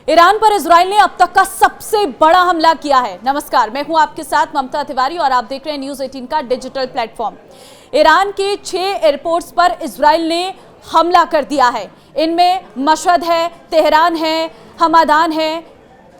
Iran पर Israel ने अब तक का सबसे बड़ा हमला किया है। नमस्कार, मैं हूं आपके साथ ममता तिवारी और आप देख रहे हैं न्यूज़ 18 का डिजिटल प्लेटफॉर्म। ईरान के 6 एयरपोर्ट्स पर इजराइल ने हमला कर दिया है। इनमें मशहद है, तेहरान है, हमादान है,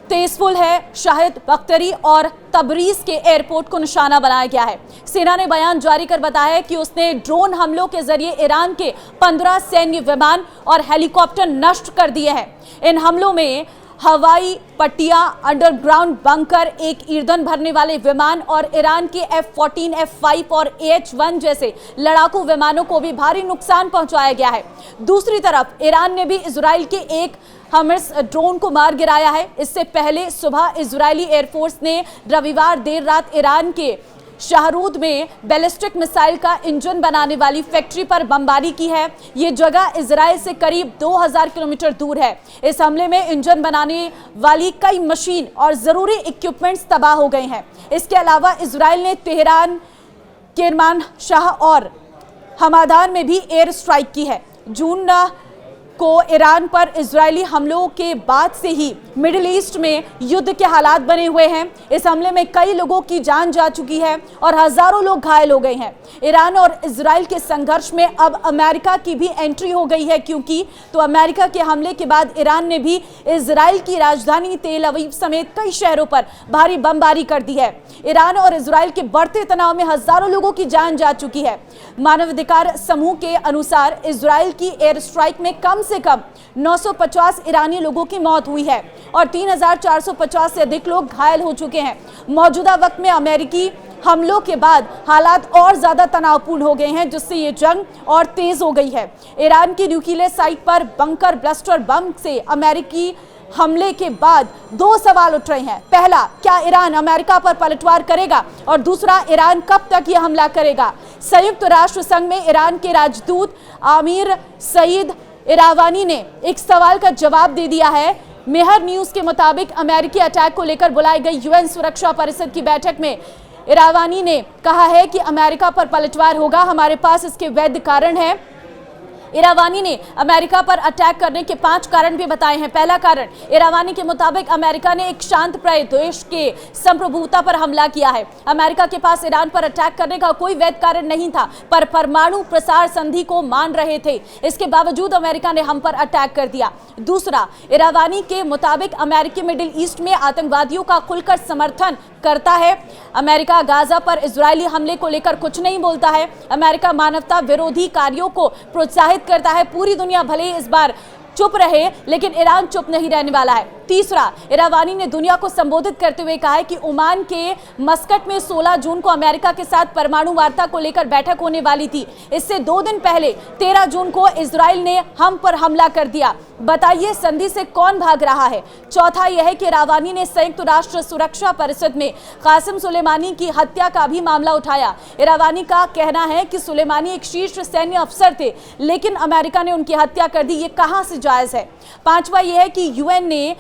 तेजफुल है, शाहिद बख्तरी और तबरीज के एयरपोर्ट को निशाना बनाया गया है। सेना ने बयान जारी कर बताया है कि उसने ड्रोन हमलों के जरिए ईरान के 15 सैन्य विमान और हेलीकॉप्टर नष्ट कर दिए हैं। इन हमलों में हवाई पट्टियां, अंडरग्राउंड बंकर, एक ईंधन भरने वाले विमान और ईरान के F-14, F-5 और AH-1 जैसे लड़ाकू विमानों को भी भारी नुकसान पहुंचाया गया है। दूसरी तरफ ईरान ने भी इजराइल के एक हमर्स ड्रोन को मार गिराया है। इससे पहले सुबह इजरायली एयरफोर्स ने रविवार देर रात ईरान के शाहरूद में बैलिस्टिक मिसाइल का इंजन बनाने वाली फैक्ट्री पर बमबारी की है। ये जगह इजराइल से करीब 2000 किलोमीटर दूर है। इस हमले में इंजन बनाने वाली कई मशीन और जरूरी इक्विपमेंट्स तबाह हो गए हैं। इसके अलावा इजराइल ने तेहरान, केरमान शाह और हमादान में भी एयर स्ट्राइक की है। जून को ईरान पर इजरायली हमलों के बाद से ही मिडिल ईस्ट में युद्ध के हालात बने हुए हैं। इस हमले में कई लोगों की जान जा चुकी है और हजारों लोग घायल हो गए हैं। ईरान और इजराइल के संघर्ष में अब अमेरिका की भी एंट्री हो गई है, क्योंकि तो अमेरिका के हमले के बाद ईरान ने भी इजराइल की राजधानी तेल अवीव समेत कई शहरों पर भारी बमबारी कर दी है। ईरान और इजराइल के बढ़ते तनाव में हजारों लोगों की जान जा चुकी है। मानवाधिकार समूह के अनुसार इजराइल की एयर स्ट्राइक में कम से कम 950 ईरानी लोगों की मौत हुई है और 3450 से अधिक लोग घायल हो चुके हैं। मौजूदा वक्त में अमेरिकी हमलों के बाद हालात और ज्यादा तनावपूर्ण हो गए हैं, जिससे ये जंग और तेज हो गई है। ईरान की न्यूक्लियर साइट पर बंकर ब्लस्टर बम से अमेरिकी हमले के बाद 2 सवाल उठ रहे हैं। पहला, क्या ईरान अमेरिका पर पलटवार करेगा? और दूसरा, ईरान कब तक यह हमला करेगा? संयुक्त राष्ट्र संघ में ईरान के राजदूत आमिर सईद इरावानी ने एक सवाल का जवाब दे दिया है। मेहर न्यूज के मुताबिक अमेरिकी अटैक को लेकर बुलाई गई यूएन सुरक्षा परिषद की बैठक में इरावानी ने कहा है कि अमेरिका पर पलटवार होगा, हमारे पास इसके वैध कारण है। इरावानी ने अमेरिका पर अटैक करने के 5 कारण भी बताए हैं। पहला कारण, इरावानी के मुताबिक अमेरिका ने एक शांतप्राय देश के संप्रभुता पर हमला किया है। अमेरिका के पास ईरान पर अटैक करने का कोई वैध कारण नहीं था, पर परमाणु प्रसार संधि को मान रहे थे। इसके बावजूद अमेरिका ने हम पर अटैक कर दिया। दूसरा, इरावानी के मुताबिक अमेरिकी मिडिल ईस्ट में आतंकवादियों का खुलकर समर्थन करता है। अमेरिका गाजा पर इजरायली हमले को लेकर कुछ नहीं बोलता है। अमेरिका मानवता विरोधी कार्यों को प्रोत्साहित करता है। पूरी दुनिया भले ही इस बार चुप रहे, लेकिन ईरान चुप नहीं रहने वाला है। तीसरा, इरावानी ने दुनिया को संबोधित करते हुए कहा है कि ओमान के मस्कट में 16 जून को अमेरिका के साथ परमाणु वार्ता को लेकर बैठक होने वाली थी। इससे 2 दिन पहले 13 जून को इजराइल ने हम पर हमला कर दिया। बताइए, संधि से कौन भाग रहा है? चौथा यह है कि इरावानी ने संयुक्त राष्ट्र सुरक्षा परिषद में कासिम सुलेमानी की हत्या का भी मामला उठाया। इरावानी का कहना है कि सुलेमानी एक शीर्ष सैन्य अफसर थे, लेकिन अमेरिका ने उनकी हत्या कर दी। ये कहां से जायज है? पांचवा यह है कि यूएन में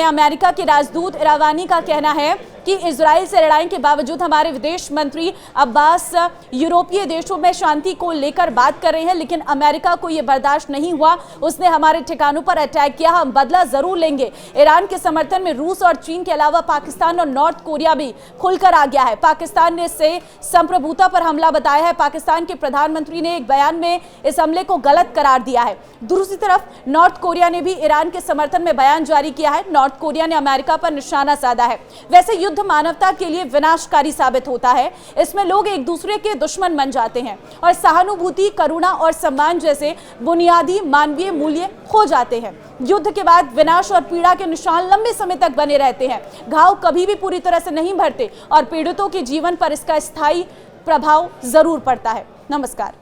अमेरिका के राजदूत इरावानी का कहना है कि इजराइल से लड़ाई के बावजूद हमारे विदेश मंत्री अब्बास यूरोपीय देशों में शांति को लेकर बात कर रहे हैं, लेकिन अमेरिका को यह बर्दाश्त नहीं हुआ। उसने हमारे ठिकानों पर अटैक किया, हम बदला जरूर लेंगे। ईरान के समर्थन में रूस और चीन के अलावा पाकिस्तान और नॉर्थ कोरिया भी खुलकर आ गया है। पाकिस्तान ने इसे संप्रभुता पर हमला बताया है। पाकिस्तान के प्रधानमंत्री ने एक बयान में इस हमले को गलत करार दिया है। दूसरी तरफ नॉर्थ कोरिया ने भी ईरान के समर्थन में बयान जारी किया है। नॉर्थ कोरिया ने अमेरिका पर निशाना साधा है। वैसे युद्ध मानवता के लिए विनाशकारी साबित होता है। इसमें लोग एक दूसरे के दुश्मन बन जाते हैं और सहानुभूति, करुणा और सम्मान जैसे बुनियादी मानवीय मूल्य खो जाते हैं। युद्ध के बाद विनाश और पीड़ा के निशान लंबे समय तक बने रहते हैं। घाव कभी भी पूरी तरह से नहीं भरते और पीड़ितों के जीवन पर इसका स्थायी प्रभाव जरूर पड़ता है। नमस्कार।